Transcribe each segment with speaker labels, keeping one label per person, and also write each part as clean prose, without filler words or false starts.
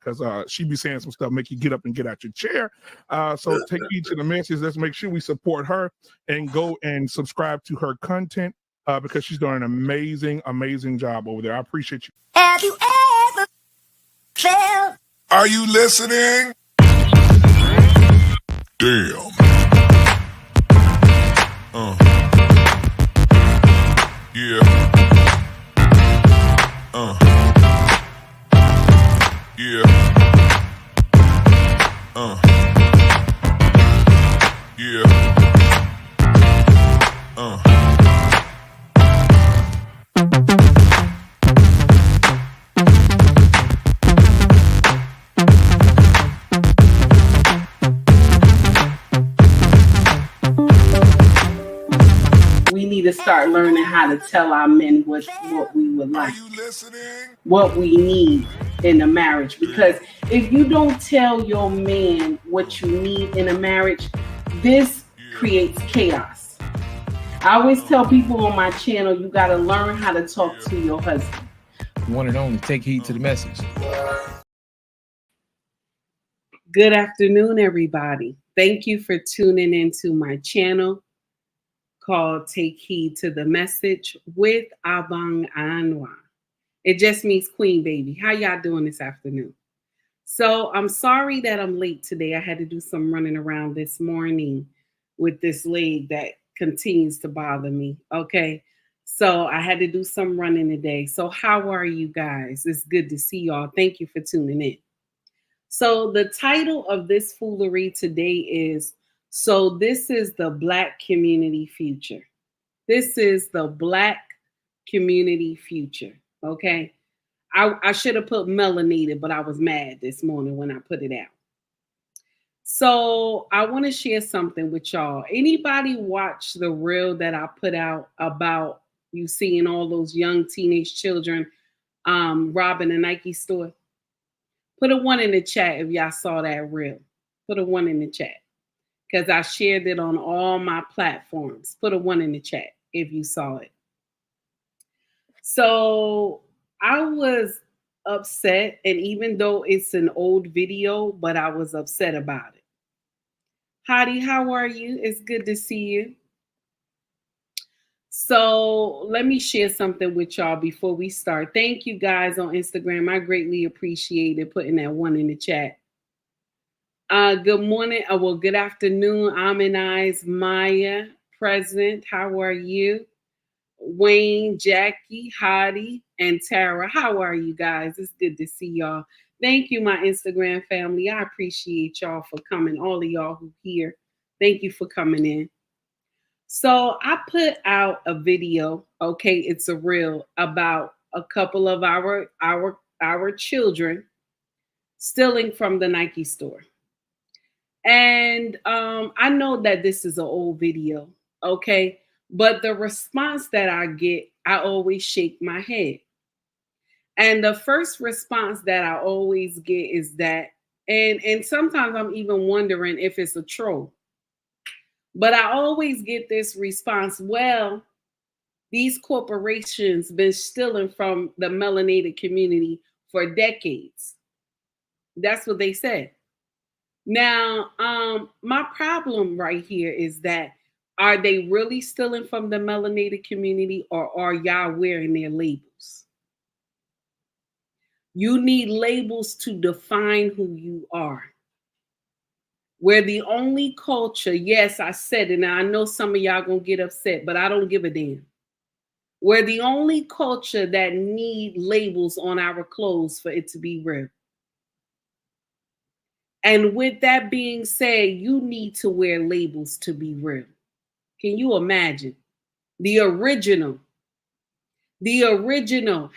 Speaker 1: because she be saying some stuff make you get up and get out your chair. So take heed to the message. Let's make sure we support her and go and subscribe to her content because she's doing an amazing job over there. I appreciate you.
Speaker 2: Have you ever felt?
Speaker 3: Are you listening? Damn. Yeah. Yeah. Yeah.
Speaker 4: We need to start learning how to tell our men what we would like, what we need in a marriage. Because if you don't tell your man what you need in a marriage, this creates chaos. I always tell people on my channel, you got to learn how to talk to your husband.
Speaker 5: One and only, take heed to the message.
Speaker 4: Good afternoon, everybody. Thank you for tuning into my channel called Take Heed to the Message with Abang Anwar. It just means Queen Baby. How y'all doing this afternoon? So I'm sorry that I'm late today. I had to do some running around this morning with this leg that continues to bother me. Okay. So I had to do some running today. So how are you guys? It's good to see y'all. Thank you for tuning in. So the title of this foolery today is, so this is the Black community future. This is the Black community future. Okay. I should have put melanated, but I was mad this morning when I put it out. So I want to share something with y'all. Anybody watch the reel that I put out about you seeing all those young teenage children robbing a Nike store? Put a 1 in the chat if y'all saw that reel. Put a 1 in the chat. Because I shared it on all my platforms. Put a 1 in the chat if you saw it. So I was upset, and even though it's an old video, but I was upset about it. Hadi, how are you? It's good to see you. So let me share something with y'all before we start. Thank you guys on Instagram. I greatly appreciate it, putting that 1 in the chat. Good morning. Well, good afternoon. Eyes, Maya, present. How are you? Wayne, Jackie, Hadi, and Tara. How are you guys? It's good to see y'all. Thank you, my Instagram family. I appreciate y'all for coming. All of y'all who here. Thank you for coming in. So I put out a video. Okay, it's a reel about a couple of our children stealing from the Nike store. And I know that this is an old video, okay? But the response that I get, I always shake my head. And the first response that I always get is that, and sometimes I'm even wondering if it's a troll. But I always get this response, well, these corporations been stealing from the melanated community for decades. That's what they said. Now, my problem right here is that, are they really stealing from the melanated community, or are y'all wearing their labels? You need labels to define who you are. We're the only culture, yes, I said it, and I know some of y'all gonna get upset, but I don't give a damn. We're the only culture that need labels on our clothes for it to be real. And with that being said, you need to wear labels to be real. Can you imagine? The original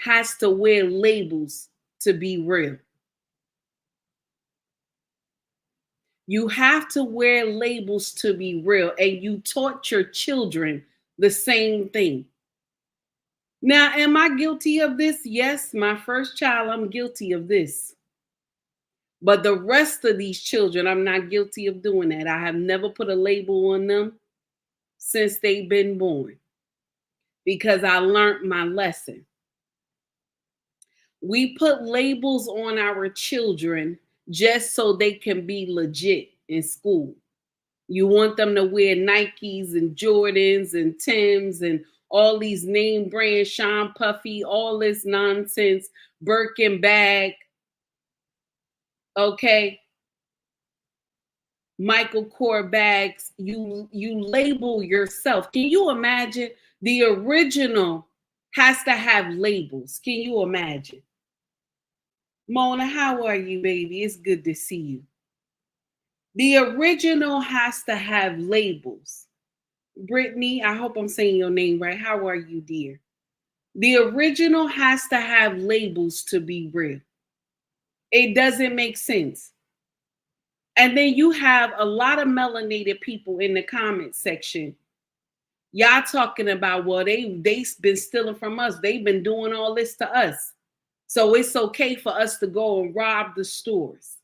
Speaker 4: has to wear labels to be real. You have to wear labels to be real, and you taught your children the same thing. Now, am I guilty of this? Yes, my first child, I'm guilty of this. But the rest of these children, I'm not guilty of doing that. I have never put a label on them since they've been born, because I learned my lesson. We put labels on our children just so they can be legit in school. You want them to wear Nikes and Jordans and Tims and all these name brands, Sean Puffy, all this nonsense, Birkin bag. Okay. Michael Kors bags. You label yourself. Can you imagine? The original has to have labels. Can you imagine? Mona, how are you, baby? It's good to see you. The original has to have labels. Brittany, I hope I'm saying your name right. How are you, dear? The original has to have labels to be real. It doesn't make sense. And then you have a lot of melanated people in the comment section. Y'all talking about, well, they've been stealing from us. They've been doing all this to us. So it's okay for us to go and rob the stores.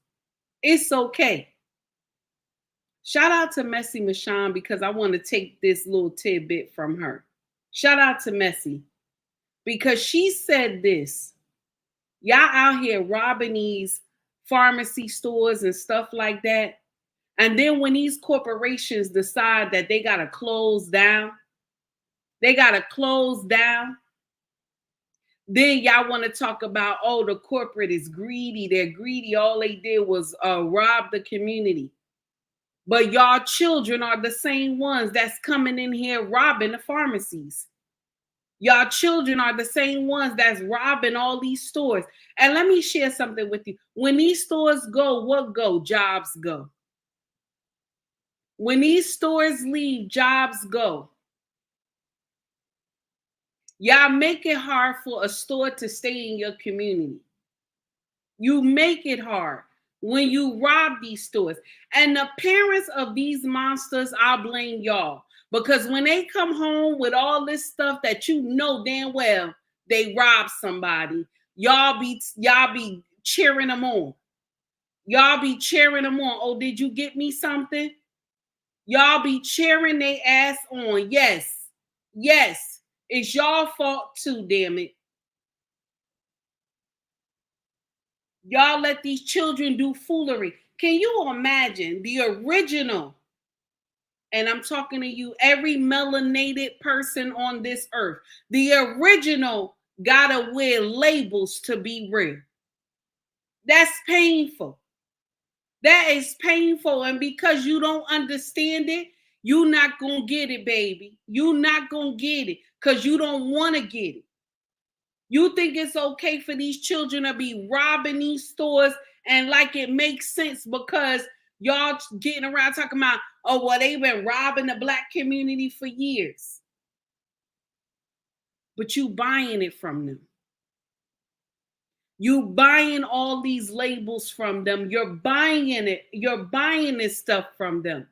Speaker 4: It's okay. Shout out to Messy Michonne because I want to take this little tidbit from her. Shout out to Messy because she said this. Y'all out here robbing these pharmacy stores and stuff like that. And then when these corporations decide that they got to close down, then y'all want to talk about, oh, the corporate is greedy. They're greedy. All they did was rob the community. But y'all children are the same ones that's coming in here robbing the pharmacies. Y'all children are the same ones that's robbing all these stores. And let me share something with you. When these stores go, what go? Jobs go. When these stores leave, jobs go. Y'all make it hard for a store to stay in your community. You make it hard when you rob these stores. And the parents of these monsters, I blame y'all. Because when they come home with all this stuff that you know damn well they robbed somebody, y'all be cheering them on. Y'all be cheering them on. Oh, did you get me something? Y'all be cheering their ass on. Yes. Yes. It's y'all fault too, damn it. Y'all let these children do foolery. Can you imagine the original? And I'm talking to you, every melanated person on this earth. The original gotta wear labels to be real. That's painful. That is painful. And because you don't understand it, you're not gonna get it, baby. You're not gonna get it because you don't want to get it. You think it's okay for these children to be robbing these stores and like it makes sense because y'all getting around talking about, oh, well, they've been robbing the Black community for years. But you buying it from them. You buying all these labels from them. You're buying it. You're buying this stuff from them.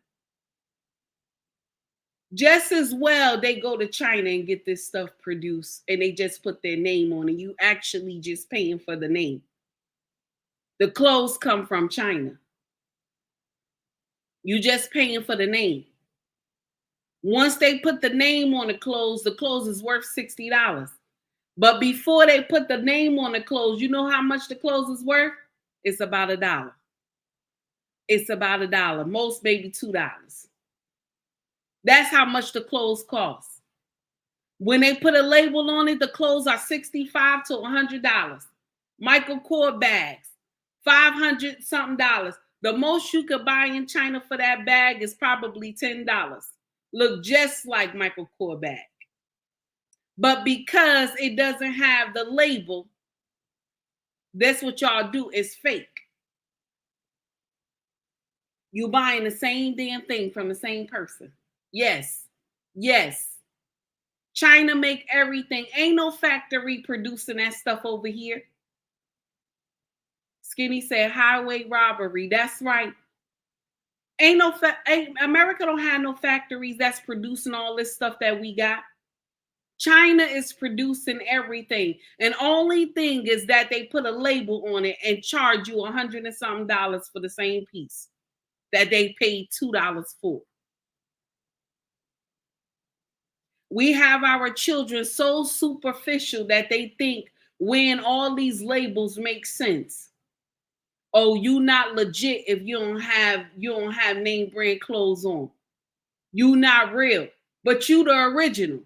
Speaker 4: Just as well, they go to China and get this stuff produced and they just put their name on it. You actually just paying for the name. The clothes come from China. You just paying for the name. Once they put the name on the clothes is worth $60. But before they put the name on the clothes, you know how much the clothes is worth? It's about $1. It's about $1. Most maybe $2. That's how much the clothes cost. When they put a label on it, the clothes are $65 to $100. Michael Kors bags, $500 something. The most you could buy in China for that bag is probably $10. Look just like Michael Kors bag. But because it doesn't have the label, that's what y'all do, is fake. You buying the same damn thing from the same person. Yes. Yes. China make everything. Ain't no factory producing that stuff over here. Skinny said highway robbery. That's right. America don't have no factories that's producing all this stuff that we got. China is producing everything. And only thing is that they put a label on it and charge you $100 and something for the same piece that they paid $2 for. We have our children so superficial that they think when all these labels make sense. Oh, you not legit if you don't have name brand clothes on. You not real, but you the original.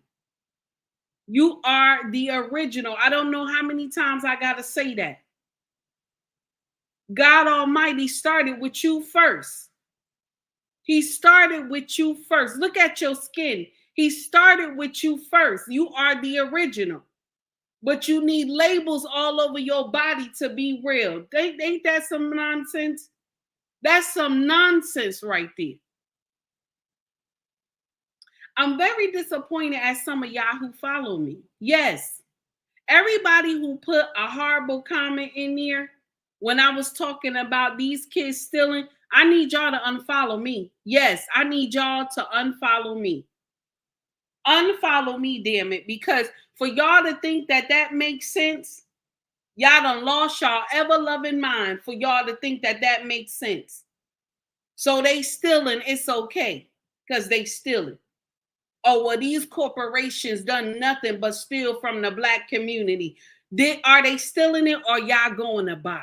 Speaker 4: You are the original. I don't know how many times I gotta say that. God Almighty started with you first. He started with you first. Look at your skin. He started with you first. You are the original. But you need labels all over your body to be real. Ain't that some nonsense? That's some nonsense right there. I'm very disappointed at some of y'all who follow me. Yes, everybody who put a horrible comment in there when I was talking about these kids stealing, I need y'all to unfollow me. Yes, I need y'all to unfollow me. Unfollow me, damn it, because for y'all to think that that makes sense, y'all done lost y'all ever-loving mind for y'all to think that that makes sense. So they stealing, it's okay, because they stealing. Oh, well, these corporations done nothing but steal from the Black community. Are they stealing it, or y'all going to buy it?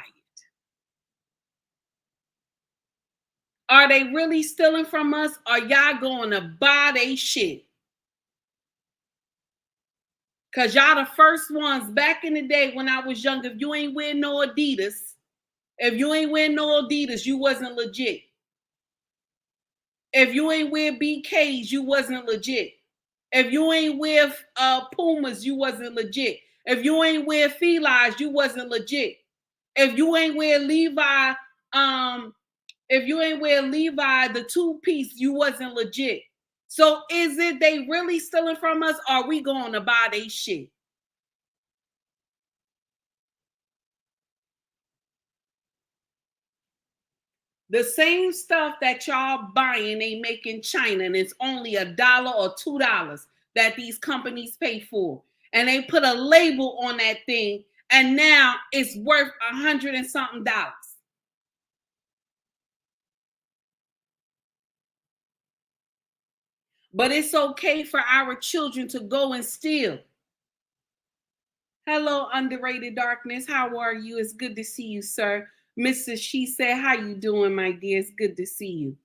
Speaker 4: Are they really stealing from us, or y'all going to buy they shit? Because y'all the first ones back in the day when I was young. If you ain't wearing no Adidas, you wasn't legit. If you ain't wear BKs, you wasn't legit. If you ain't wear Pumas, you wasn't legit. If you ain't wear Felines, you wasn't legit. If you ain't wear Levi, the two-piece, you wasn't legit. So is it they really stealing from us, or are we going to buy they shit? The same stuff that y'all buying, they make in China, and it's only $1 or $2 that these companies pay for. And they put a label on that thing, and now it's worth $100 and something. But it's okay for our children to go and steal. Hello, underrated darkness. How are you? It's good to see you, sir. Mrs. She said, how you doing, my dear? It's good to see you.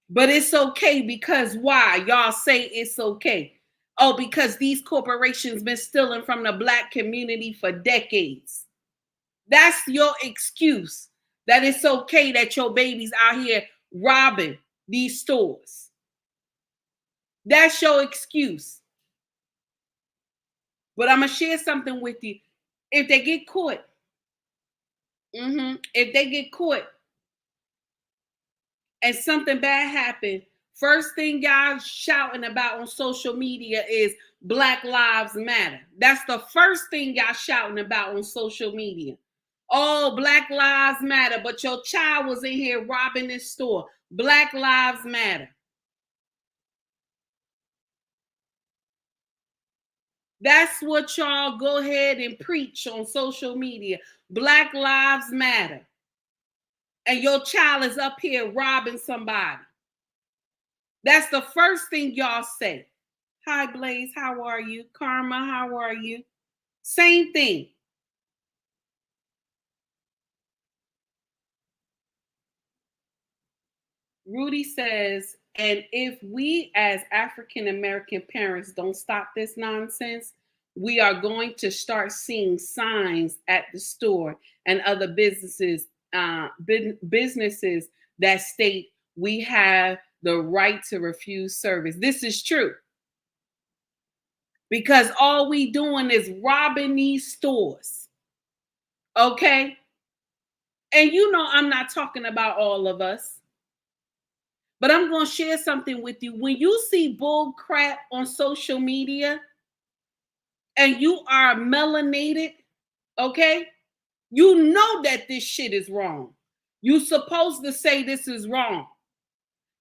Speaker 4: But it's okay because why? Y'all say it's okay. Oh, because these corporations been stealing from the Black community for decades. That's your excuse that it's okay that your baby's out here robbing these stores. That's your excuse. But I'm going to share something with you. If they get caught, and something bad happened, first thing y'all shouting about on social media is Black Lives Matter. That's the first thing y'all shouting about on social media. Oh, Black Lives Matter, but your child was in here robbing this store. Black Lives Matter. That's what y'all go ahead and preach on social media. Black Lives Matter. And your child is up here robbing somebody. That's the first thing y'all say. Hi, Blaze, how are you? Karma, how are you? Same thing. Rudy says, and if we as African-American parents don't stop this nonsense, we are going to start seeing signs at the store and other businesses that state we have the right to refuse service. This is true. Because all we doing is robbing these stores. Okay? And you know I'm not talking about all of us. But I'm going to share something with you. When you see bull crap on social media and you are melanated, okay, you know that this shit is wrong. You're supposed to say this is wrong.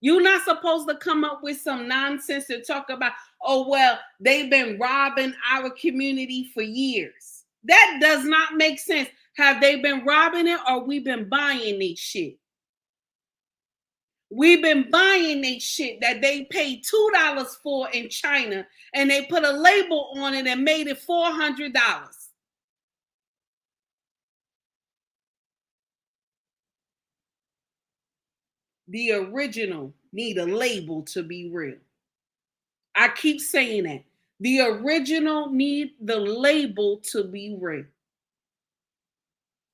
Speaker 4: You're not supposed to come up with some nonsense and talk about, oh, well, they've been robbing our community for years. That does not make sense. Have they been robbing it or we been buying this shit? We've been buying they shit that they paid $2 for in China, and they put a label on it and made it $400. The original need a label to be real. I keep saying that. The original need the label to be real.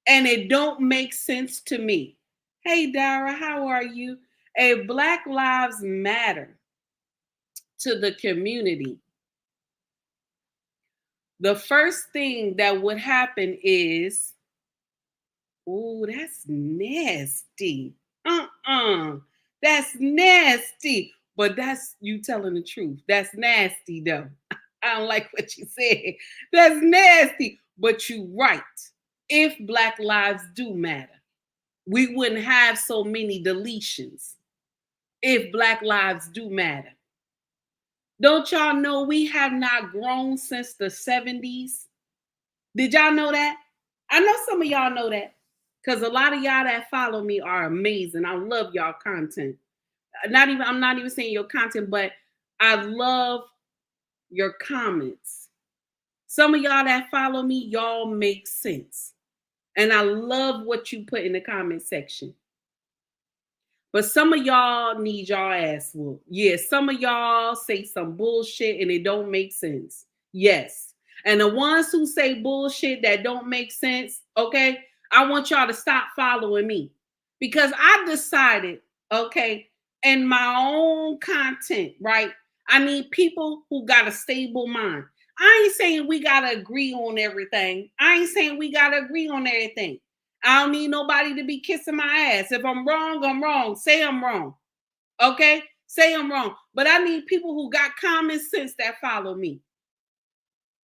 Speaker 4: And it don't make sense to me. Hey, Dara, how are you? If Black Lives Matter to the community, the first thing that would happen is, oh, that's nasty. That's nasty. But that's you telling the truth. That's nasty, though. I don't like what you said. That's nasty. But you're right. If Black lives do matter, we wouldn't have so many deletions. If Black lives do matter. Don't y'all know we have not grown since the 70s? Did y'all know that? I know some of y'all know that. Because a lot of y'all that follow me are amazing. I love y'all content. I'm not even saying your content, but I love your comments. Some of y'all that follow me, y'all make sense. And I love what you put in the comment section. But some of y'all need y'all ass whooped. Yes, some of y'all say some bullshit and it don't make sense. Yes. And the ones who say bullshit that don't make sense, okay, I want y'all to stop following me. Because I decided, okay, in my own content, right, I need people who got a stable mind. I ain't saying we got to agree on everything. I ain't saying we got to agree on everything. I don't need nobody to be kissing my ass. If I'm wrong, I'm wrong. Say I'm wrong. Okay? Say I'm wrong. But I need people who got common sense that follow me.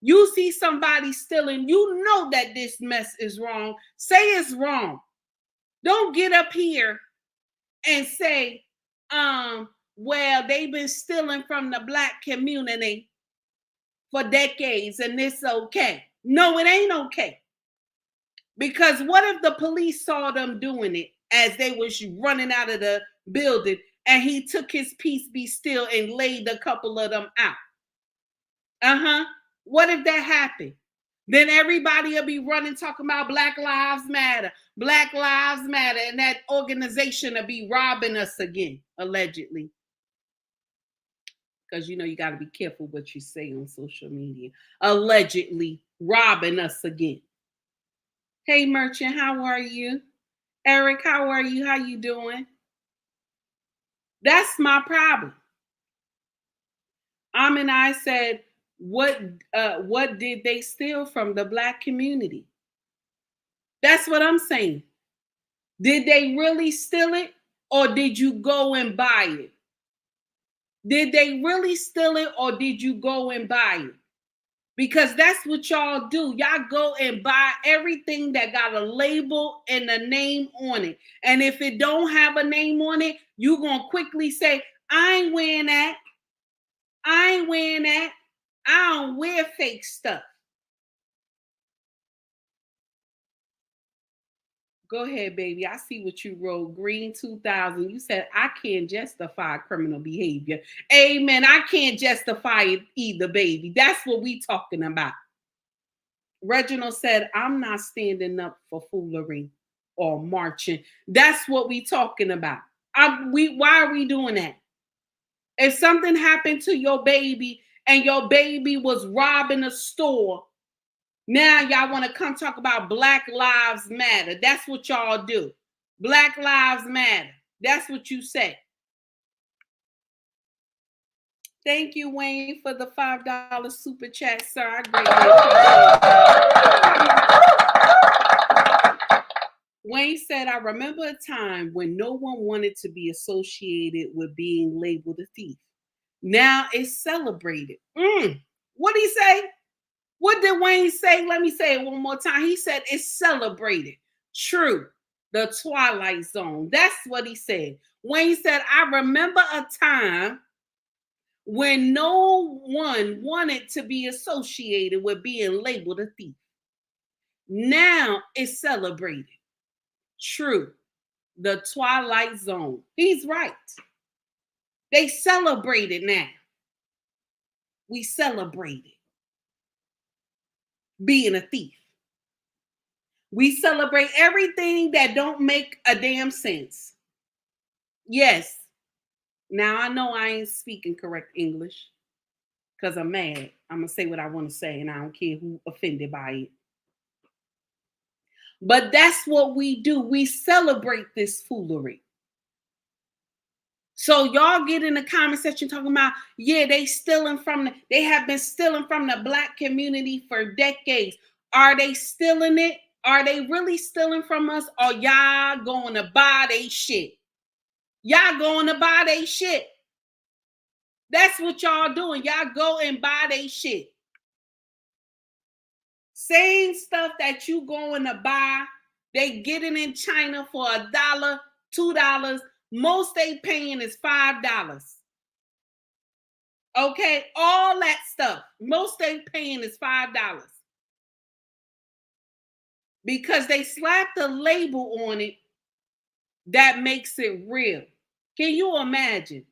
Speaker 4: You see somebody stealing, you know that this mess is wrong. Say it's wrong. Don't get up here and say, well, they've been stealing from the Black community for decades and it's okay. No, it ain't okay. Because what if the police saw them doing it as they was running out of the building and he took his peace be still and laid a couple of them out? What if that happened? Then everybody will be running talking about Black Lives Matter, Black Lives Matter, and that organization will be robbing us again, allegedly. Because you know you got to be careful what you say on social media. Allegedly robbing us again. Hey, Merchant, how are you? Eric, how are you? How you doing? That's my problem. And I said, what did they steal from the Black community? That's what I'm saying. Did they really steal it or did you go and buy it? Did they really steal it or did you go and buy it? Because that's what y'all do. Y'all go and buy everything that got a label and a name on it. And if it don't have a name on it, you're going to quickly say, I ain't wearing that. I ain't wearing that. I don't wear fake stuff. Go ahead, baby. I see what you wrote. Green 2000. You said, I can't justify criminal behavior. Amen. I can't justify it either, baby. That's what we talking about. Reginald said, I'm not standing up for foolery or marching. That's what we talking about. Why are we doing that? If something happened to your baby and your baby was robbing a store, now y'all want to come talk about Black Lives Matter. That's what y'all do. Black Lives Matter. That's what you say. Thank you, Wayne, for the $5 super chat, sir. I greatly appreciate it. Wayne said, I remember a time when no one wanted to be associated with being labeled a thief. Now it's celebrated. What did he say? What did Wayne say? Let me say it one more time. He said it's celebrated. True. The Twilight Zone. That's what he said. Wayne said, I remember a time when no one wanted to be associated with being labeled a thief. Now it's celebrated. True. the Twilight Zone. He's right. They celebrate it now. We celebrate it. Being a thief. We celebrate everything that don't make a damn sense. Yes. Now I know I ain't speaking correct English because I'm mad. I'm going to say what I want to say and I don't care who offended by it. But that's what we do. We celebrate this foolery. So y'all get in the comment section talking about, yeah, they have been stealing from the Black community for decades. Are they stealing it? Are they really stealing from us? Or y'all going to buy they shit? Y'all going to buy they shit. That's what y'all doing. Y'all go and buy they shit. Same stuff that you going to buy, they get it in China for $1, $2. Most they paying is $5. Okay, all that stuff. Most they paying is $5. Because they slapped a label on it that makes it real. Can you imagine?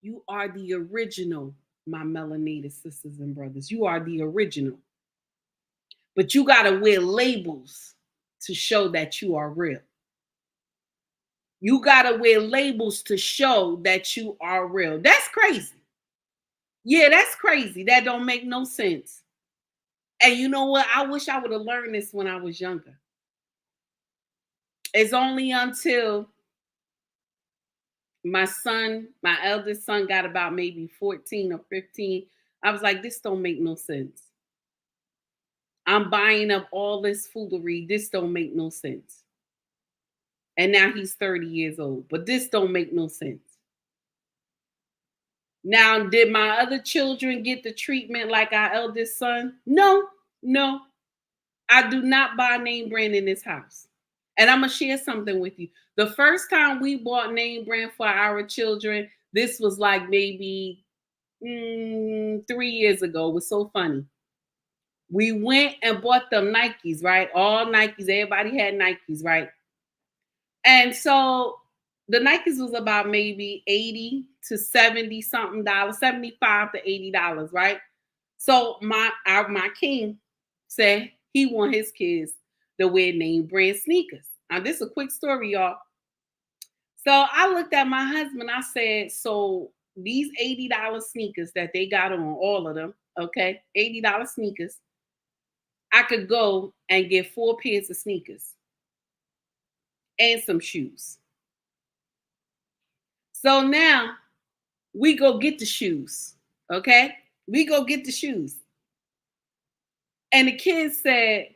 Speaker 4: You are the original, my melanated sisters and brothers. You are the original. But you got to wear labels to show that you are real. You got to wear labels to show that you are real. That's crazy. Yeah, that's crazy. That don't make no sense. And you know what? I wish I would have learned this when I was younger. It's only until my eldest son got about maybe 14 or 15. I was like, this don't make no sense. I'm buying up all this foolery. This don't make no sense. And now he's 30 years old. But this don't make no sense. Now, did my other children get the treatment like our eldest son? No. I do not buy name brand in this house. And I'm going to share something with you. The first time we bought name brand for our children, this was like maybe 3 years ago. It was so funny. We went and bought them Nikes, right? All Nikes. Everybody had Nikes, right? And so the Nikes was about maybe 80 to 70 something dollars, 75 to $80, right? So my king said he want his kids to wear name brand sneakers. Now this is a quick story, y'all. So I looked at my husband. I said, so these $80 sneakers that they got on, all of them, okay, $80 sneakers, I could go and get 4 pairs of sneakers and some shoes. So now we go get the shoes, okay? We go get the shoes. And the kids said,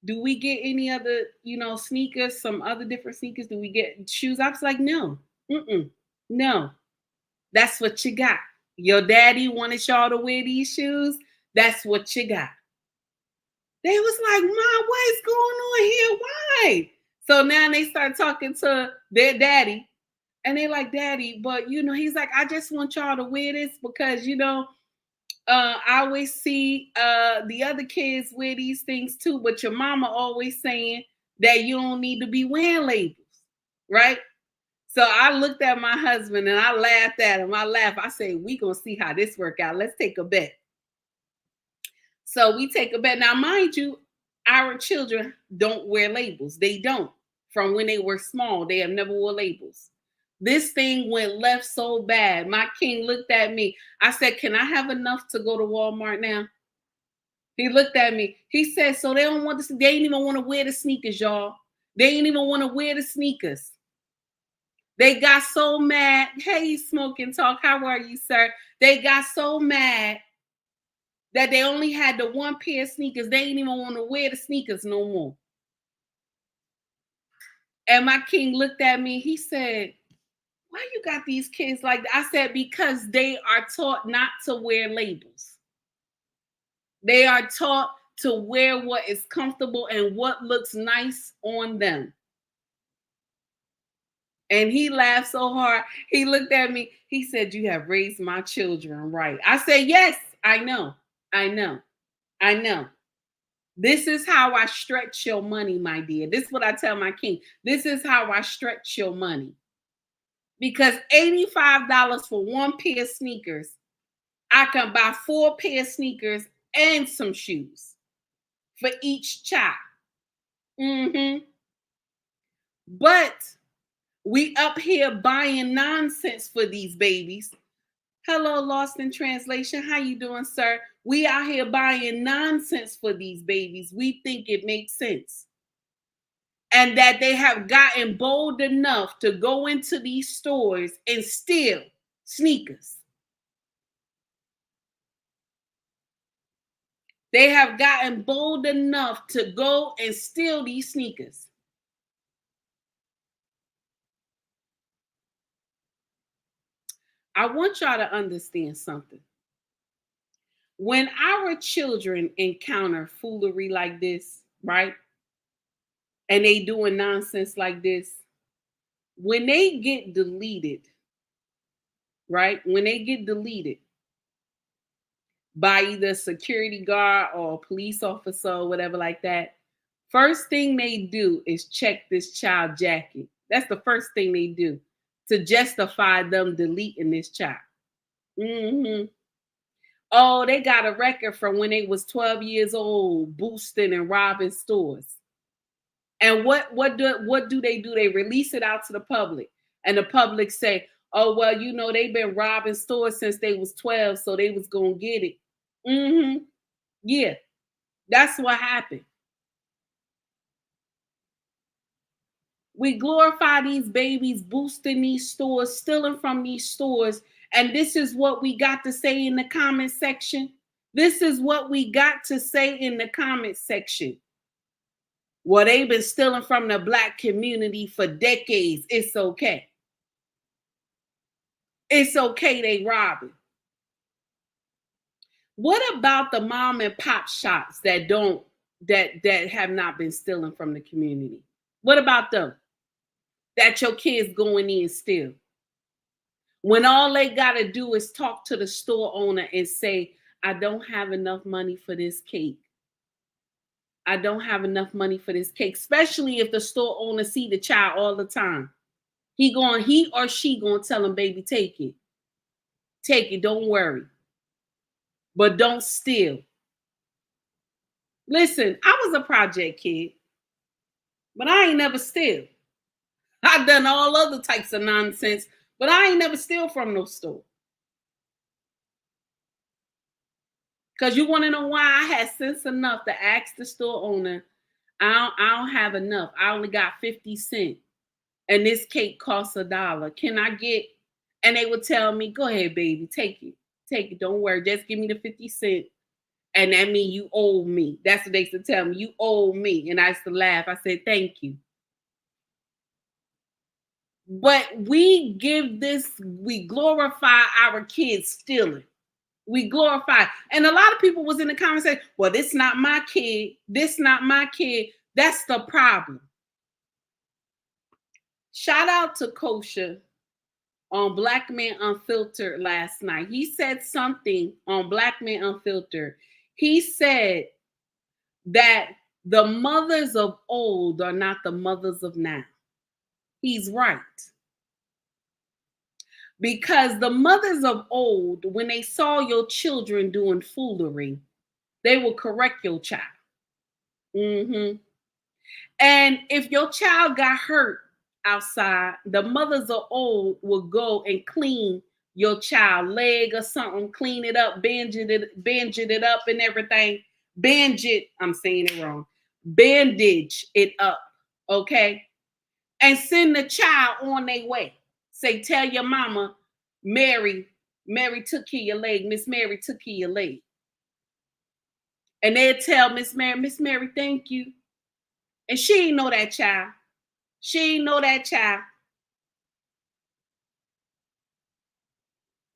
Speaker 4: do we get any other, sneakers, some other different sneakers? Do we get shoes? I was like, no, no. That's what you got. Your daddy wanted y'all to wear these shoes. That's what you got. They was like, Mom, what is going on here? Why? So now they start talking to their daddy. And they're like, Daddy, but, he's like, I just want y'all to wear this because, I always see the other kids wear these things too, but your mama always saying that you don't need to be wearing labels, right? So I looked at my husband and I laughed at him. I said, we gonna see how this work out. Let's take a bet. So we take a bet. Now, mind you, our children don't wear labels. They don't. From when they were small, they have never wore labels. This thing went left so bad. My king looked at me. I said, can I have enough to go to Walmart now? He looked at me. He said, so they don't want to, they ain't even want to wear the sneakers, y'all. They ain't even want to wear the sneakers. They got so mad. Hey, Smoking Talk, how are you, sir? They got so mad that they only had the 1 pair of sneakers. They ain't even want to wear the sneakers no more. And my king looked at me. He said, why you got these kids like that? I said, because they are taught not to wear labels. They are taught to wear what is comfortable and what looks nice on them. And he laughed so hard. He looked at me. He said, you have raised my children right. I said, yes, I know. This is how I stretch your money, my dear. This is what I tell my king. This is how I stretch your money. Because $85 for one pair of sneakers, I can buy 4 pair of sneakers and some shoes for each child. But we up here buying nonsense for these babies. Hello, Lost in Translation. How you doing, sir? We out here buying nonsense for these babies. We think it makes sense. And that they have gotten bold enough to go into these stores and steal sneakers. They have gotten bold enough to go and steal these sneakers. I want y'all to understand something. When our children encounter foolery like this, right? And they doing nonsense like this, when they get deleted, right? When they get deleted by either a security guard or a police officer or whatever like that, first thing they do is check this child jacket. That's the first thing they do to justify them deleting this child. Oh, they got a record from when they was 12 years old, boosting and robbing stores. And what do they do? They release it out to the public, and the public say, "Oh, well, you know, they've been robbing stores since they was 12, so they was gonna get it." Yeah, that's what happened. We glorify these babies, boosting these stores, stealing from these stores. And this is what we got to say in the comment section. This is what we got to say in the comment section. Well, they've been stealing from the Black community for decades. It's okay. It's okay they robbing. What about the mom and pop shops that have not been stealing from the community? What about them? That your kids going in still? When all they got to do is talk to the store owner and say, "I don't have enough money for this cake. I don't have enough money for this cake." Especially if the store owner see the child all the time. He or she going to tell him, "Baby, take it. Take it, don't worry. But don't steal." Listen, I was a project kid, but I ain't never steal. I've done all other types of nonsense, but I ain't never steal from no store. Because you want to know why? I had sense enough to ask the store owner, I don't have enough. I only got 50 cents. And this cake costs $1. Can I get? And they would tell me, "Go ahead, baby, take it. Take it. Don't worry. Just give me the 50 cents. And that means you owe me." That's what they used to tell me. "You owe me." And I used to laugh. I said, "Thank you." But we glorify our kids stealing. We glorify. And a lot of people was in the comments saying, "Well, this not my kid. This not my kid." That's the problem. Shout out to Kosha on Black Man Unfiltered last night. He said something on Black Man Unfiltered. He said that the mothers of old are not the mothers of now. He's right. Because the mothers of old, when they saw your children doing foolery, they will correct your child. And if your child got hurt outside, the mothers of old will go and clean your child leg or something, clean it up, bandage it up and everything. I'm saying it wrong. Bandage it up, okay? And send the child on their way. Say, "Tell your mama, Mary took care of your leg. Miss Mary took care of your leg." And they'll tell Miss Mary, "Thank you." And she ain't know that child. She ain't know that child.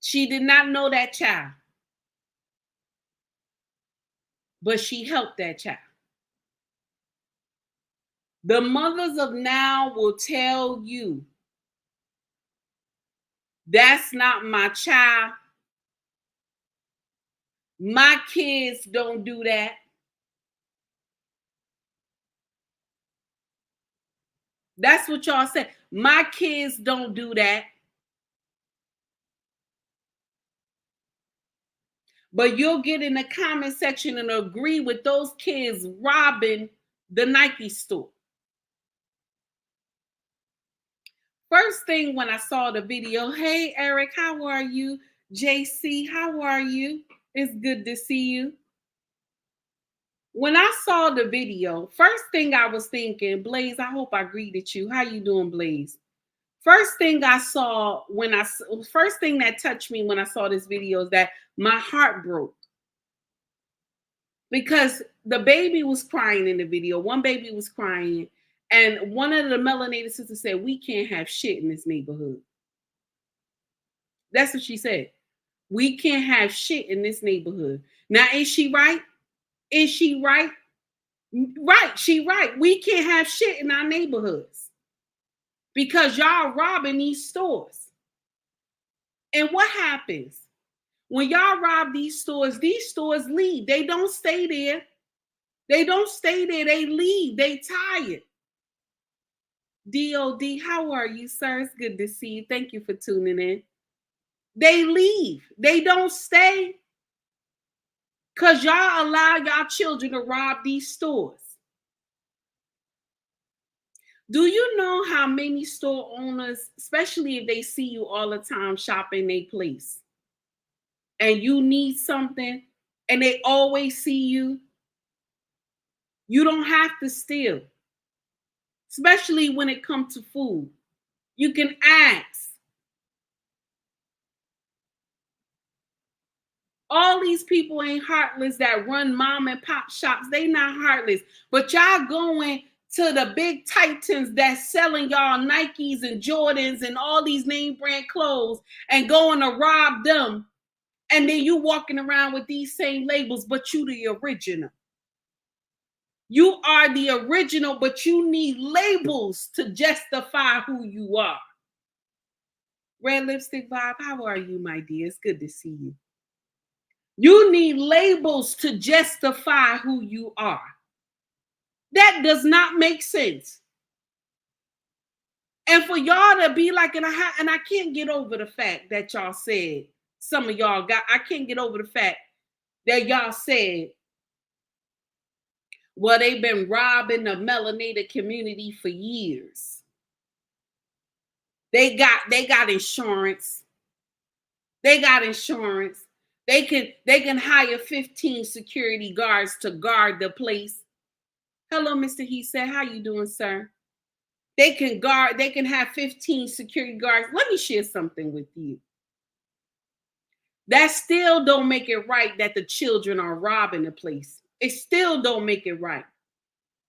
Speaker 4: She did not know that child. But she helped that child. The mothers of now will tell you, "That's not my child. My kids don't do that. That's what y'all say. My kids don't do that. But you'll get in the comment section and agree with those kids robbing the Nike store. First thing when I saw the video, hey, Eric, how are you? JC, how are you? It's good to see you. When I saw the video, first thing I was thinking, Blaze, I hope I greeted you. How you doing, Blaze? First thing I saw first thing that touched me when I saw this video is that my heart broke. Because the baby was crying in the video. One baby was crying. And one of the melanated sisters said, we can't have shit in this neighborhood. That's what she said. We can't have shit in this neighborhood. Now, is she right? Is she right? Right, she right. We can't have shit in our neighborhoods because y'all robbing these stores. And what happens? When y'all rob these stores leave. They don't stay there. They don't stay there. They leave. They tired. DOD, how are you, sir? It's good to see you. Thank you for tuning in. They leave. They don't stay because y'all allow y'all children to rob these stores. Do you know how many store owners, especially if they see you all the time shopping their place, and you need something and they always see you, you don't have to steal, especially when it comes to food. You can ask. All these people ain't heartless that run mom and pop shops. They not heartless. But y'all going to the big titans that's selling y'all Nikes and Jordans and all these name brand clothes and going to rob them. And then you walking around with these same labels, but you the original. You are the original, but you need labels to justify who you are. Red Lipstick Vibe, how are you, my dear? It's good to see you. You need labels to justify who you are. That does not make sense. And for y'all to be like, and I can't get over the fact that y'all said, some of y'all I can't get over the fact that y'all said, well, they've been robbing the melanated community for years. They got insurance. They got insurance. They can hire 15 security guards to guard the place. Hello, Mr. He said, how you doing, sir? They can have 15 security guards. Let me share something with you. That still don't make it right that the children are robbing the place. It still don't make it right.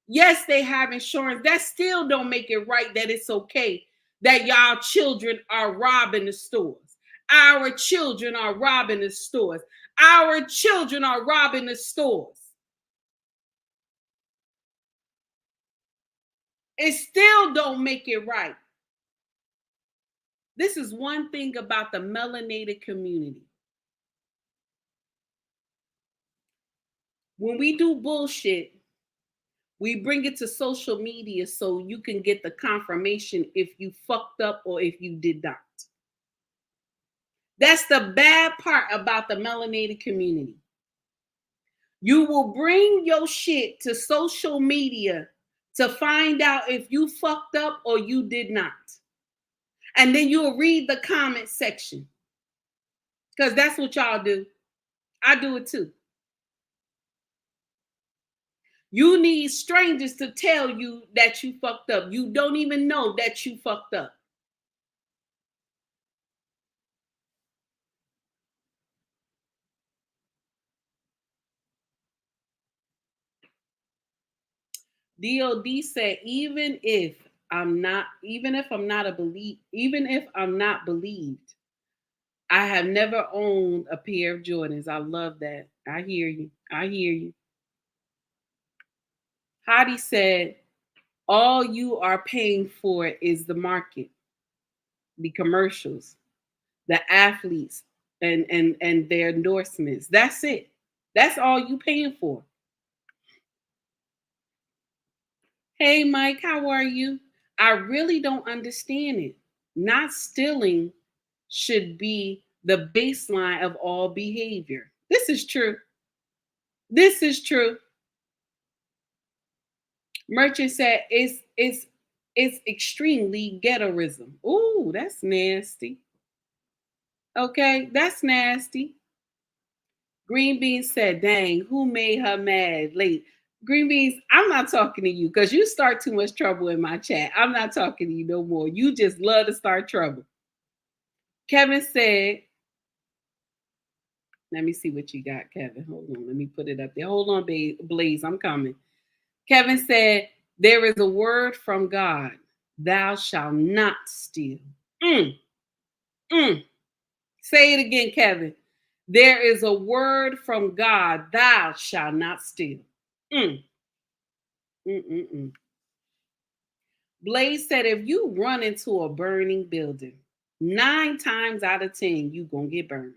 Speaker 4: Yes, they have insurance. That still don't make it right that it's okay that y'all children are robbing the stores. Our children are robbing the stores. Our children are robbing the stores. It still don't make it right. This is one thing about the melanated community. When we do bullshit, we bring it to social media so you can get the confirmation if you fucked up or if you did not. That's the bad part about the melanated community. You will bring your shit to social media to find out if you fucked up or you did not. And then you'll read the comment section. Because that's what y'all do. I do it too. You need strangers to tell you that you fucked up. You don't even know that you fucked up. DOD said, even if I'm not believed, I have never owned a pair of Jordans. I love that. I hear you. I hear you. Hadi said, all you are paying for is the market, the commercials, the athletes, and their endorsements. That's it. That's all you paying for. Hey, Mike, how are you? I really don't understand it. Not stealing should be the baseline of all behavior. This is true. This is true. Merchant said it's extremely ghettoism. Ooh, that's nasty. Okay, that's nasty. Green Beans said, dang, who made her mad late? Green Beans, I'm not talking to you because you start too much trouble in my chat. I'm not talking to you no more. You just love to start trouble. Kevin said, let me see what you got, Kevin. Hold on, let me put it up there. Hold on, Blaze, I'm coming. Kevin said, there is a word from God, thou shalt not steal. Say it again, Kevin. There is a word from God, thou shalt not steal. Blaze said, if you run into a burning building, 9 times out of 10, you gonna get burned.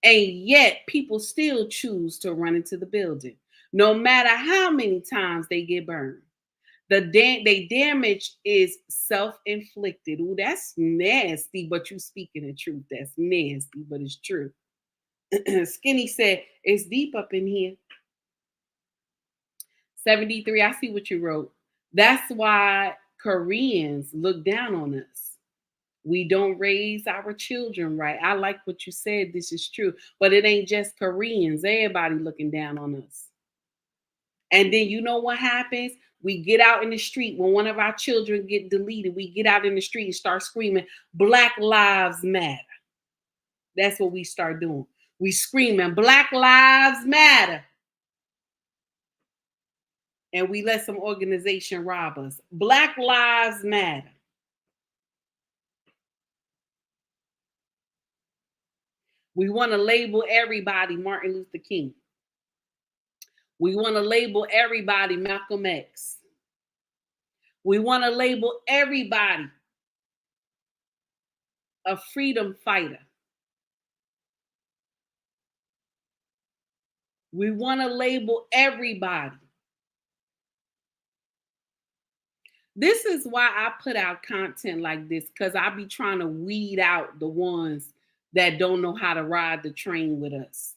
Speaker 4: And yet people still choose to run into the building, no matter how many times they get burned. They damage is self-inflicted. Ooh, that's nasty, but you speaking the truth. That's nasty, but it's true. Skinny said, it's deep up in here. 73, I see what you wrote. That's why Koreans look down on us. We don't raise our children right. I like what you said. This is true. But it ain't just Koreans. Everybody looking down on us. And then you know what happens? We get out in the street. When one of our children get deleted, we get out in the street and start screaming, Black Lives Matter. That's what we start doing. We screaming, Black Lives Matter. And we let some organization rob us. Black Lives Matter. We want to label everybody Martin Luther King. We want to label everybody Malcolm X. We want to label everybody a freedom fighter. We want to label everybody. This is why I put out content like this, because I be trying to weed out the ones that don't know how to ride the train with us.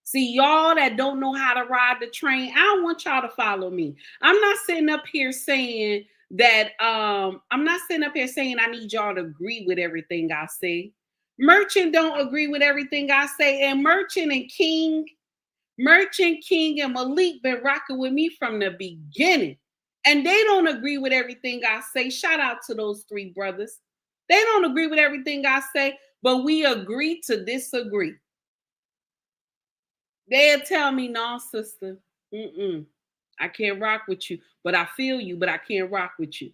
Speaker 4: See, y'all that don't know how to ride the train, I don't want y'all to follow me. I'm not sitting up here saying that, I need y'all to agree with everything I say. Merchant don't agree with everything I say. And Merchant King and Malik been rocking with me from the beginning. And they don't agree with everything I say. Shout out to those 3 brothers. They don't agree with everything I say, but we agree to disagree. They'll tell me, no, sister, I can't rock with you, but I feel you, but I can't rock with you.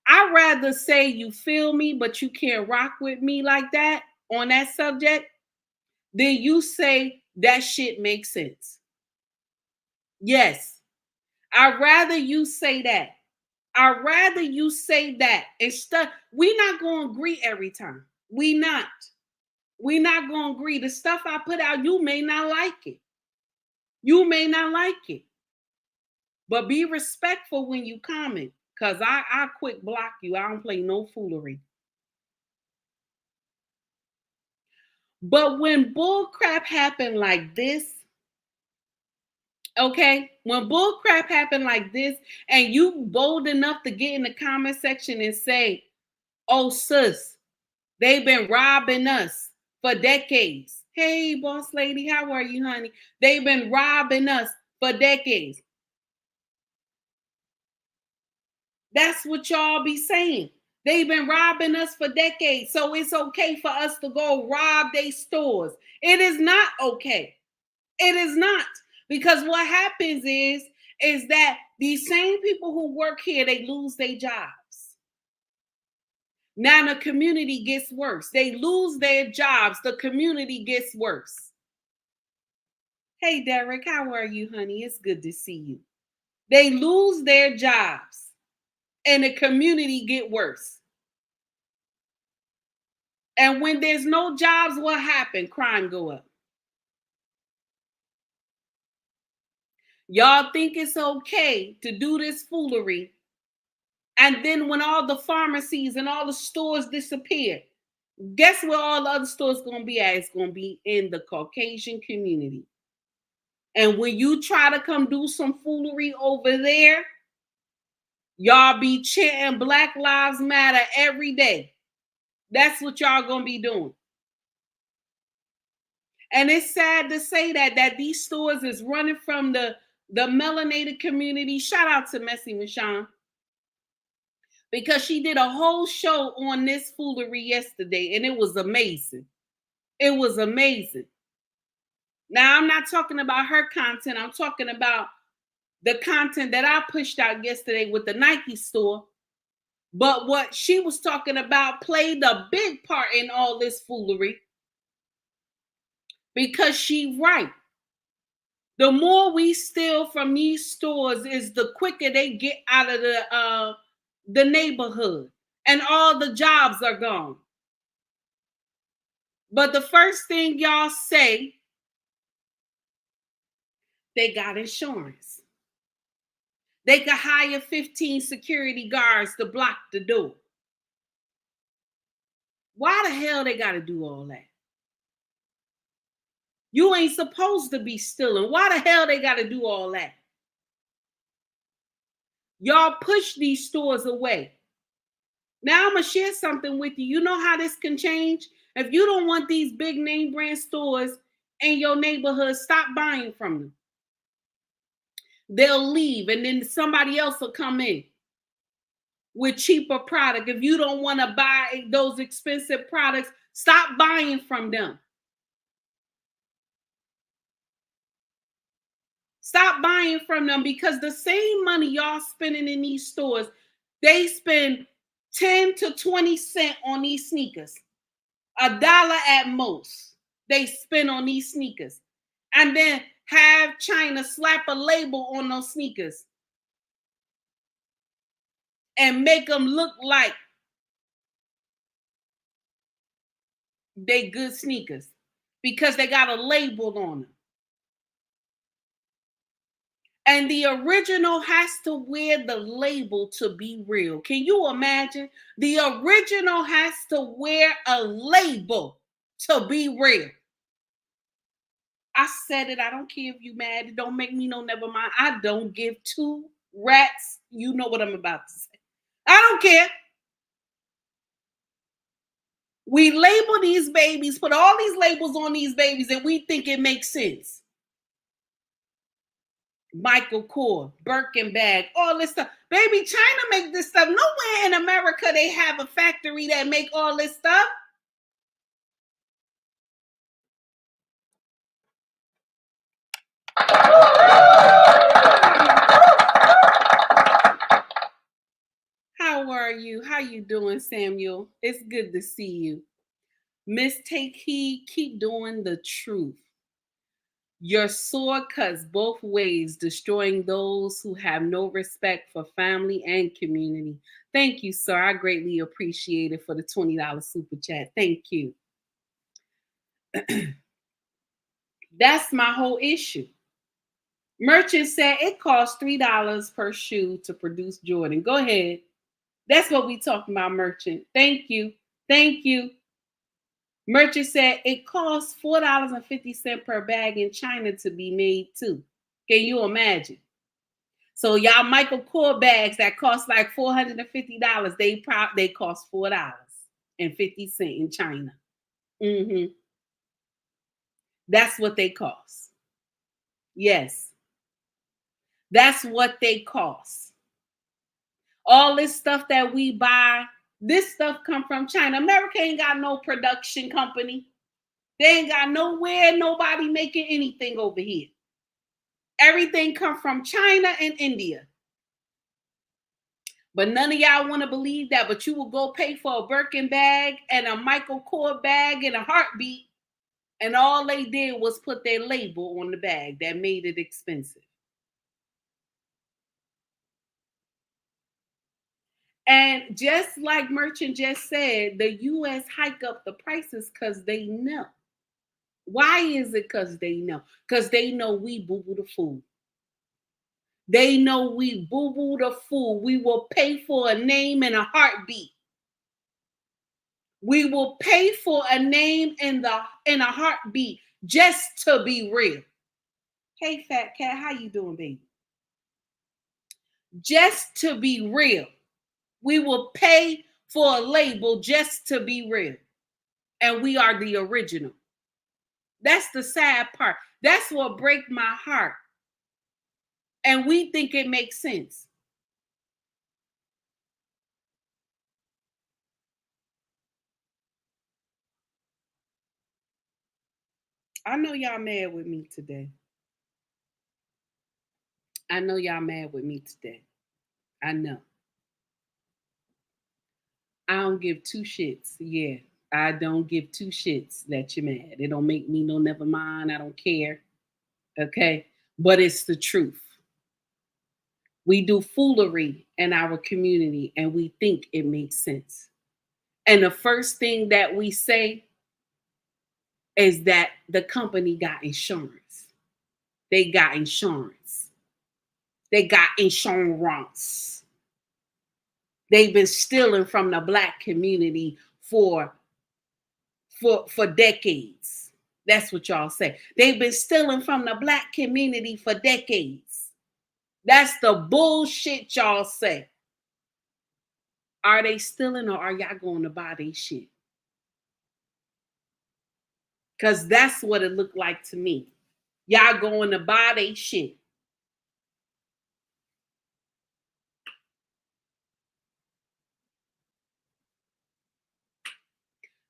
Speaker 4: I'd rather say you feel me, but you can't rock with me like that on that subject, than you say that shit makes sense. Yes. I'd rather you say that. I'd rather you say that. We're not going to agree every time. We're not going to agree. The stuff I put out, you may not like it. You may not like it. But be respectful when you comment, because I quick block you. I don't play no foolery. But when bull crap happen like this, okay, when bull crap happen like this, and you bold enough to get in the comment section and say, oh, sis, they've been robbing us for decades. Hey, boss lady, how are you, honey? They've been robbing us for decades. That's what y'all be saying. They've been robbing us for decades, so it's okay for us to go rob their stores. It is not okay. It is not. Because what happens is that these same people who work here, they lose their jobs. Now the community gets worse. They lose their jobs. The community gets worse. Hey, Derek, how are you, honey? It's good to see you. They lose their jobs and the community get worse. And when there's no jobs, what happens? Crime go up. Y'all think it's okay to do this foolery And then when all the pharmacies and all the stores disappear, guess where all the other stores going to be at? It's going to be in the Caucasian community. And when you try to come do some foolery over there, y'all be chanting Black Lives Matter every day. That's what y'all going to be doing. And it's sad to say that these stores is running from the melanated community. Shout out to Messy Michonne, because she did a whole show on this foolery yesterday, and it was amazing. It was amazing. Now, I'm not talking about her content. I'm talking about the content that I pushed out yesterday with the Nike store. But what she was talking about played a big part in all this foolery, because she's right. The more we steal from these stores is the quicker they get out of the neighborhood, and all the jobs are gone. But the first thing y'all say, they got insurance. They could hire 15 security guards to block the door. Why the hell they got to do all that? You ain't supposed to be stealing. Why the hell they got to do all that? Y'all push these stores away. Now I'm going to share something with you. You know how this can change? If you don't want these big name brand stores in your neighborhood, stop buying from them. They'll leave, and then somebody else will come in with cheaper product. If you don't want to buy those expensive products, stop buying from them. Stop buying from them, because the same money y'all spending in these stores, they spend 10 to 20 cents on these sneakers. $1 at most they spend on these sneakers. And then have China slap a label on those sneakers and make them look like they good sneakers because they got a label on them. And the original has to wear the label to be real. Can you imagine? The original has to wear a label to be real. I said it. I don't care if you mad. It don't make me no never mind. I don't give two rats. You know what I'm about to say. I don't care. We label these babies, put all these labels on these babies, and we think it makes sense. Michael Kors, Birkin bag, all this stuff. Baby, China make this stuff. Nowhere in America they have a factory that make all this stuff. How are you? How you doing, Samuel? It's good to see you. Miss Take Heed, keep doing the truth. Your sword cuts both ways, destroying those who have no respect for family and community. Thank you, sir. I greatly appreciate it for the $20 super chat. Thank you. That's my whole issue. Merchant said it costs $3 per shoe to produce Jordan. Go ahead. That's what we talking about, Merchant. Thank you. Thank you. Merchant said it costs $4.50 per bag in China to be made too. Can you imagine? So y'all Michael Kors bags that cost like $450, they cost $4.50 in China. That's what they cost. Yes. That's what they cost. All this stuff that we buy, this stuff come from China. America ain't got no production company. They ain't got nowhere, nobody making anything over here. Everything come from China and India. But none of y'all want to believe that, but you will go pay for a Birkin bag and a Michael Kors bag in a heartbeat, and all they did was put their label on the bag that made it expensive. And just like Merchant just said, the U.S. hike up the prices because they know. Why is it because they know? Because they know we boo-boo the food. They know we boo-booed a fool. We will pay for a name and a heartbeat. We will pay for a name and a heartbeat just to be real. Hey, fat cat, how you doing, baby? Just to be real. We will pay for a label just to be real. And we are the original. That's the sad part. That's what breaks my heart. And we think it makes sense. I know y'all mad with me today. I know y'all mad with me today. I know. I don't give two shits. Yeah, I don't give two shits that you're mad. It don't make me no never mind. I don't care. Okay? But it's the truth. We do foolery in our community and we think it makes sense. And the first thing that we say is that the company got insurance. They got insurance. They got insurance. They've been stealing from the Black community for decades. That's what y'all say. They've been stealing from the Black community for decades. That's the bullshit y'all say. Are they stealing or are y'all going to buy their shit? Because that's what it looked like to me. Y'all going to buy their shit.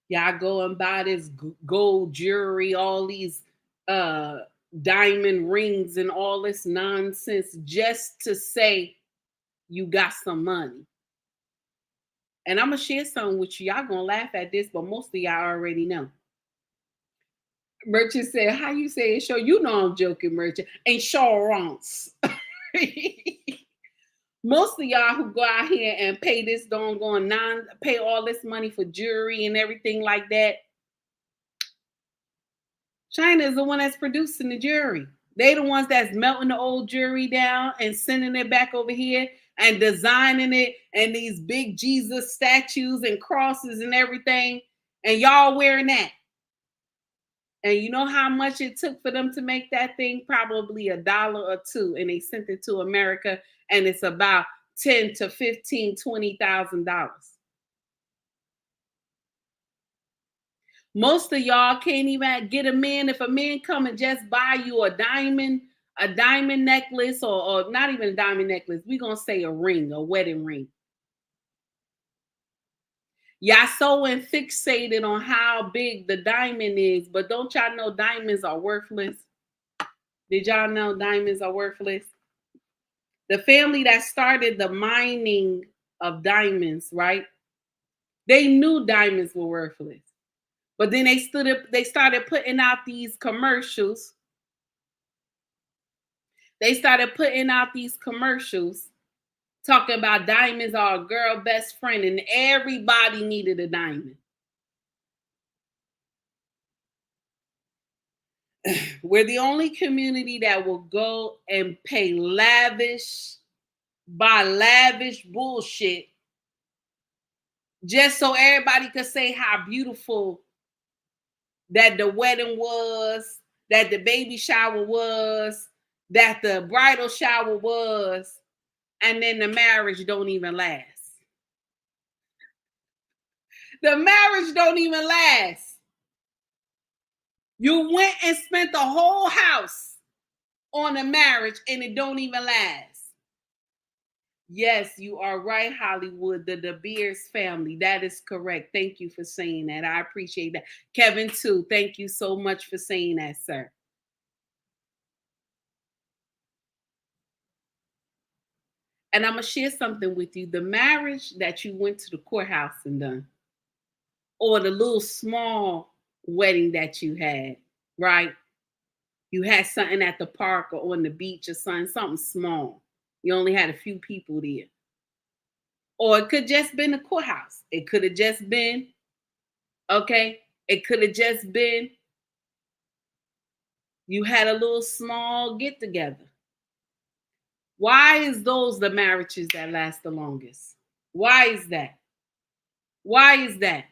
Speaker 4: Y'all go and buy this gold jewelry, all these diamond rings and all this nonsense just to say you got some money. And I'm going to share something with you. Y'all going to laugh at this, but most of y'all already know. Merchant said, how you say it, show? You know I'm joking, Merchant. Insurance. Most of y'all who go out here and pay this pay all this money for jewelry and everything like that. China is the one that's producing the jewelry. They the ones that's melting the old jewelry down and sending it back over here and designing it and these big Jesus statues and crosses and everything. And y'all wearing that. And you know how much it took for them to make that thing? Probably $1 or $2. And they sent it to America. And it's about $10,000 to $15,000, $20,000. Most of y'all can't even get a man. If a man come and just buy you a diamond necklace, or not even a diamond necklace, we're going to say a ring, a wedding ring. Y'all so fixated on how big the diamond is, but don't y'all know diamonds are worthless? Did y'all know diamonds are worthless? The family that started the mining of diamonds, right? They knew diamonds were worthless. But then they started putting out these commercials. They started putting out these commercials talking about diamonds are a girl best friend, and everybody needed a diamond. We're the only community that will go and pay buy lavish bullshit just so everybody could say how beautiful that the wedding was, that the baby shower was, that the bridal shower was, and then the marriage don't even last. The marriage don't even last. You went and spent the whole house on a marriage and it don't even last. Yes, you are right, Hollywood, the De Beers family. That is correct. Thank you for saying that. I appreciate that. Kevin, too, thank you so much for saying that, sir. And I'm going to share something with you. The marriage that you went to the courthouse and done, or the little small wedding that you had, right? You had something at the park or on the beach or something small. You only had a few people there. Or it could just been a courthouse. It could have just been, okay? It could have just been you had a little small get together. Why is those the marriages that last the longest? Why is that? Why is that?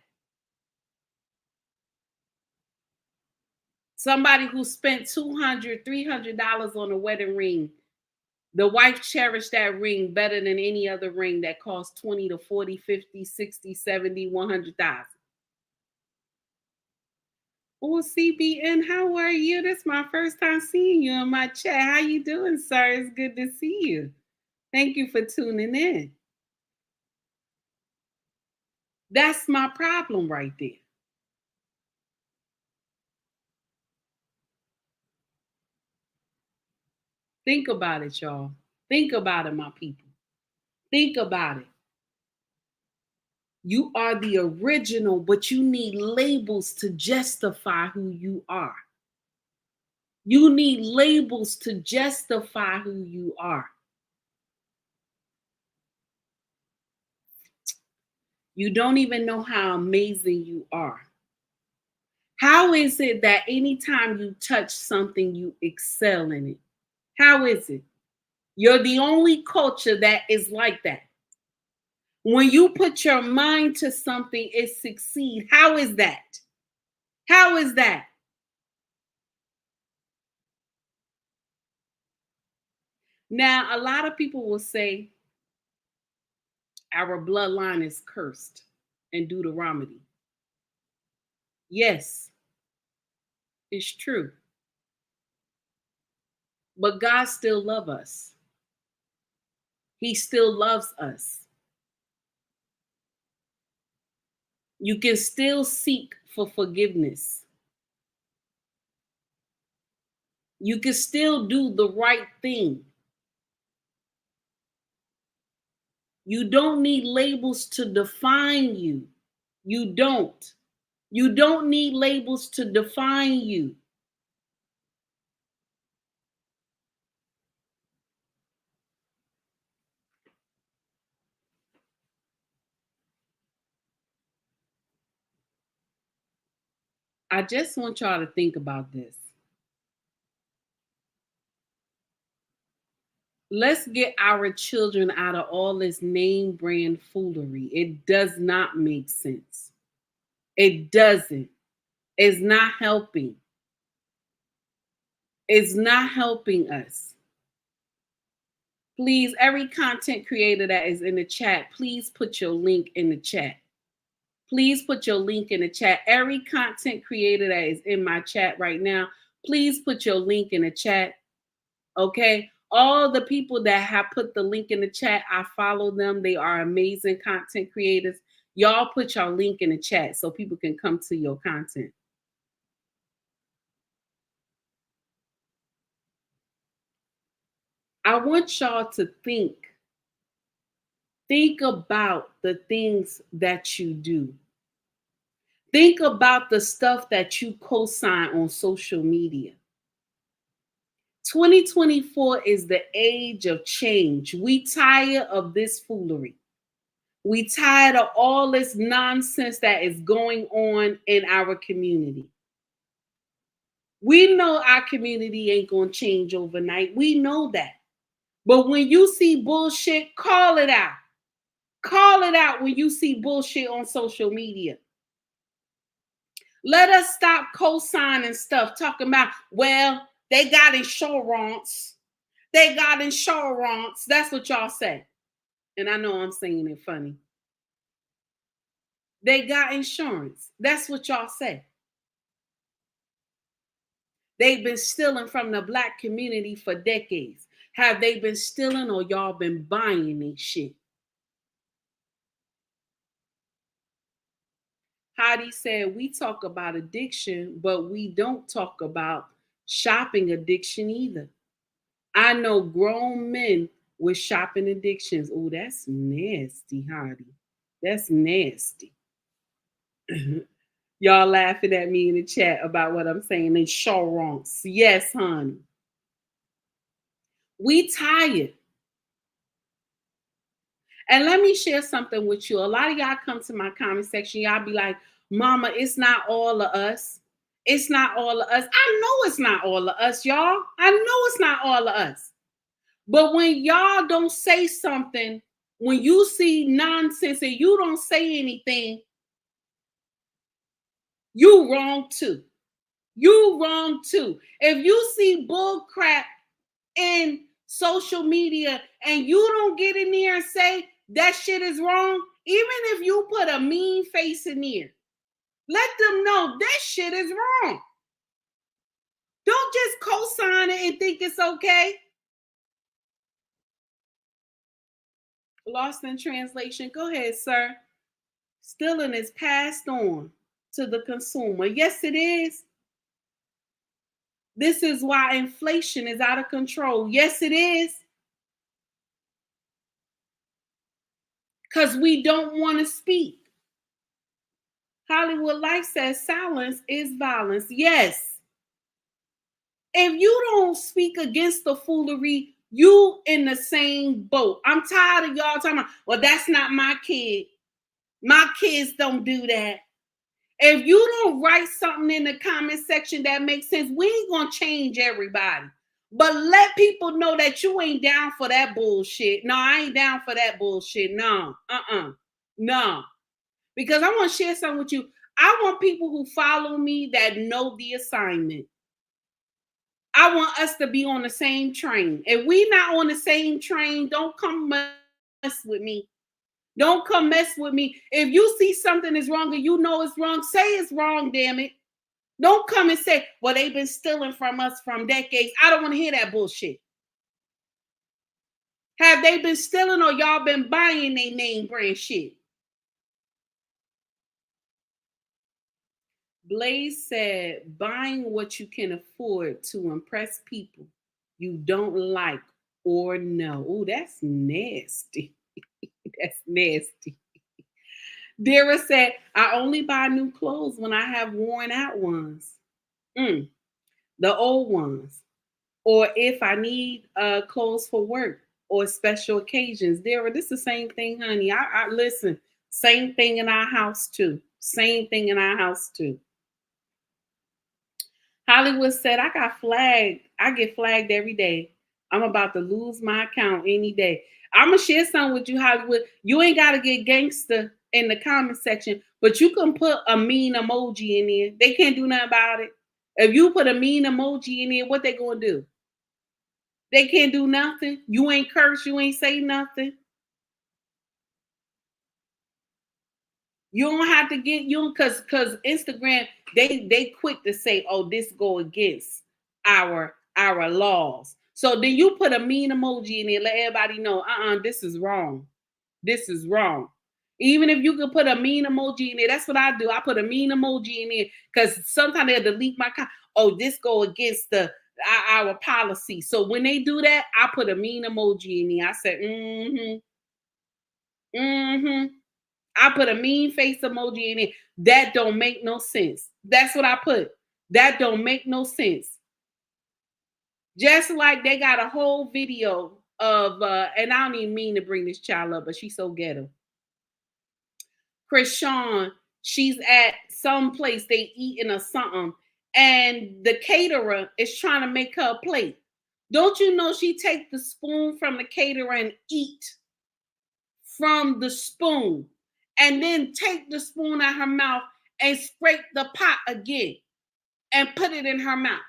Speaker 4: Somebody who spent $200, $300 on a wedding ring, the wife cherished that ring better than any other ring that costs 20 to 40, 50, 60, 70, 100,000. Oh, CBN, how are you? This is my first time seeing you in my chat. How you doing, sir? It's good to see you. Thank you for tuning in. That's my problem right there. Think about it, y'all. Think about it, my people. Think about it. You are the original, but you need labels to justify who you are. You need labels to justify who you are. You don't even know how amazing you are. How is it that anytime you touch something, you excel in it? How is it? You're the only culture that is like that. When you put your mind to something, it succeeds. How is that? How is that? Now, a lot of people will say our bloodline is cursed in Deuteronomy. Yes, it's true. But God still loves us. He still loves us. You can still seek for forgiveness. You can still do the right thing. You don't need labels to define you. You don't. You don't need labels to define you. I just want y'all to think about this. Let's get our children out of all this name brand foolery. It does not make sense. It doesn't. It's not helping. It's not helping us. Please, every content creator that is in the chat, please put your link in the chat. Please put your link in the chat. Every content creator that is in my chat right now, please put your link in the chat. Okay? All the people that have put the link in the chat, I follow them. They are amazing content creators. Y'all put your link in the chat so people can come to your content. I want y'all to think about the things that you do. Think about the stuff that you co-sign on social media. 2024 is the age of change. We tired of this foolery. We tired of all this nonsense that is going on in our community. We know our community ain't going to change overnight. We know that. But when you see bullshit, call it out. Call it out when you see bullshit on social media. Let us stop co-signing stuff, talking about, well, they got insurance. They got insurance. That's what y'all say. And I know I'm saying it funny. They got insurance. That's what y'all say. They've been stealing from the Black community for decades. Have they been stealing or y'all been buying this shit? Heidi said, we talk about addiction, but we don't talk about shopping addiction either. I know grown men with shopping addictions. Oh, that's nasty, Heidi. That's nasty. Y'all laughing at me in the chat about what I'm saying. Insurance. Yes, honey. We tired. And let me share something with you. A lot of y'all come to my comment section. Y'all be like, Mama, it's not all of us. It's not all of us. I know it's not all of us, y'all. I know it's not all of us. But when y'all don't say something, when you see nonsense and you don't say anything, you wrong too. You wrong too. If you see bull crap in social media and you don't get in there and say that shit is wrong, even if you put a mean face in there, let them know that shit is wrong. Don't just co-sign it and think it's okay. Lost in translation. Go ahead, sir. Stealing is passed on to the consumer. Yes, it is. This is why inflation is out of control. Yes, it is. Because we don't want to speak. Hollywood Life says silence is violence. Yes. If you don't speak against the foolery, you in the same boat. I'm tired of y'all talking about, well, that's not my kid. My kids don't do that. If you don't write something in the comment section that makes sense, we ain't gonna change everybody. But let people know that you ain't down for that bullshit. No, I ain't down for that bullshit. No, no. Because I want to share something with you. I want people who follow me that know the assignment. I want us to be on the same train. If we not on the same train, don't come mess with me. Don't come mess with me. If you see something is wrong and you know it's wrong, say it's wrong, damn it. Don't come and say, well, they've been stealing from us from decades. I don't want to hear that bullshit. Have they been stealing or y'all been buying their name brand shit? Blaze said, buying what you can afford to impress people you don't like or know. Oh, that's nasty. That's nasty. Dara said, I only buy new clothes when I have worn out ones. The old ones. Or if I need clothes for work or special occasions. Dara, this is the same thing, honey. I listen, same thing in our house too. Same thing in our house too. Hollywood said, I got flagged. I get flagged every day. I'm about to lose my account any day. I'm going to share something with you, Hollywood. You ain't got to get gangster in the comment section, but you can put a mean emoji in there. They can't do nothing about it. If you put a mean emoji in there, what they going to do? They can't do nothing. You ain't curse. You ain't say nothing. You don't have to get you because Instagram, they quick to say, oh, this go against our laws. So then you put a mean emoji in there, let everybody know, this is wrong. This is wrong. Even if you could put a mean emoji in there, that's what I do. I put a mean emoji in there because sometimes they'll delete my comment. Oh, this go against our policy. So when they do that, I put a mean emoji in there. I said, I put a mean face emoji in it. That don't make no sense. That's what I put. That don't make no sense. Just like they got a whole video of, and I don't even mean to bring this child up, but she's so ghetto. Krishan, she's at some place they eating or something, and the caterer is trying to make her a plate. Don't you know she take the spoon from the caterer and eat from the spoon? And then take the spoon out her mouth and scrape the pot again and put it in her mouth.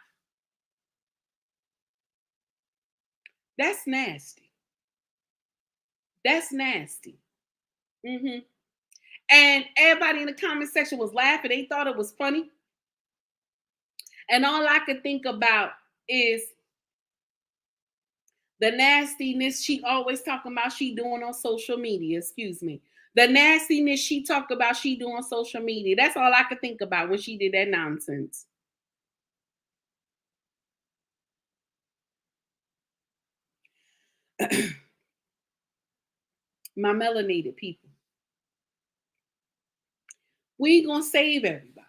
Speaker 4: That's nasty. That's nasty. And everybody in the comment section was laughing. They thought it was funny. And all I could think about is the nastiness she always talking about she doing on social media. Excuse me. The nastiness she talked about she doing on social media. That's all I could think about when she did that nonsense. My melanated people. We ain't gonna save everybody.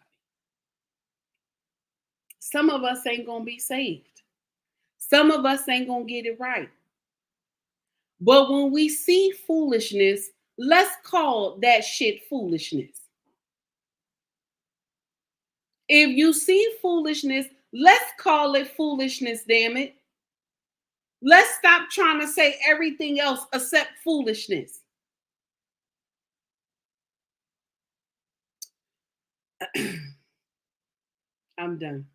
Speaker 4: Some of us ain't gonna be saved. Some of us ain't gonna get it right. But when we see foolishness, let's call that shit foolishness. If you see foolishness, let's call it foolishness, damn it. Let's stop trying to say everything else except foolishness. I'm done.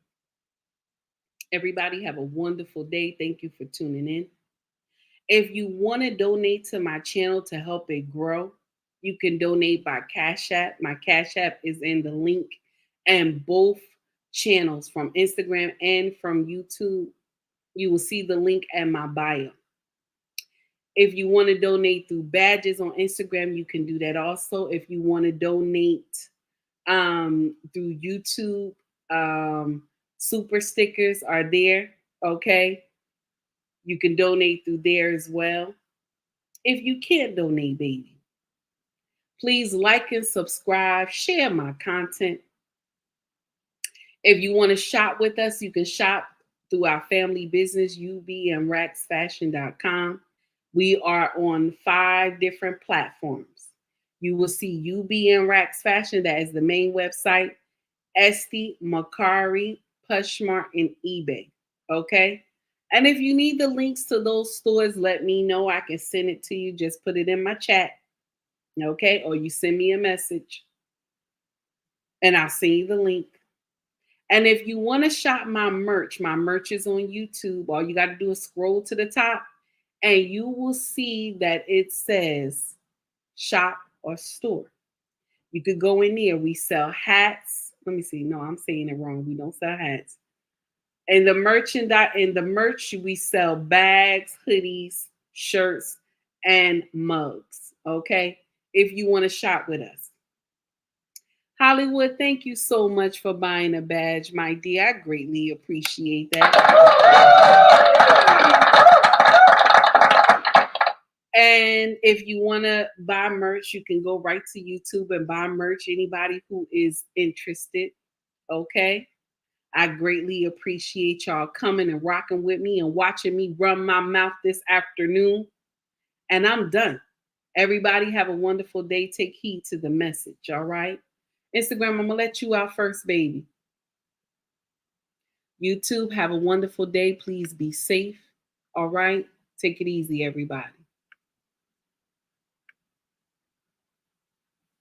Speaker 4: Everybody have a wonderful day. Thank you for tuning in. If you want to donate to my channel to help it grow, you can donate by Cash App. My Cash App is in the link, and both channels from Instagram and from YouTube, you will see the link in my bio. If you want to donate through badges on Instagram, you can do that also. If you want to donate through YouTube, super stickers are there. Okay. You can donate through there as well. If you can't donate, baby, please like and subscribe, share my content. If you want to shop with us, you can shop through our family business, ubnracksfashion.com. We are on 5 different platforms. You will see UB Racks Fashion, that is the main website, Etsy, Mercari, Poshmark, and eBay. Okay? And if you need the links to those stores, let me know. I can send it to you. Just put it in my chat. Okay? Or you send me a message and I'll send you the link. And if you want to shop my merch is on YouTube. All you got to do is scroll to the top and you will see that it says shop or store. You could go in there. We sell hats. Let me see. No, I'm saying it wrong. We don't sell hats. And the merch, we sell bags, hoodies, shirts, and mugs. Okay? If you want to shop with us. Hollywood, thank you so much for buying a badge, my dear. I greatly appreciate that. And if you want to buy merch, you can go right to YouTube and buy merch. Anybody who is interested, okay? I greatly appreciate y'all coming and rocking with me and watching me run my mouth this afternoon. And I'm done. Everybody have a wonderful day. Take heed to the message, all right? Instagram, I'm going to let you out first, baby. YouTube, have a wonderful day. Please be safe, all right? Take it easy, everybody.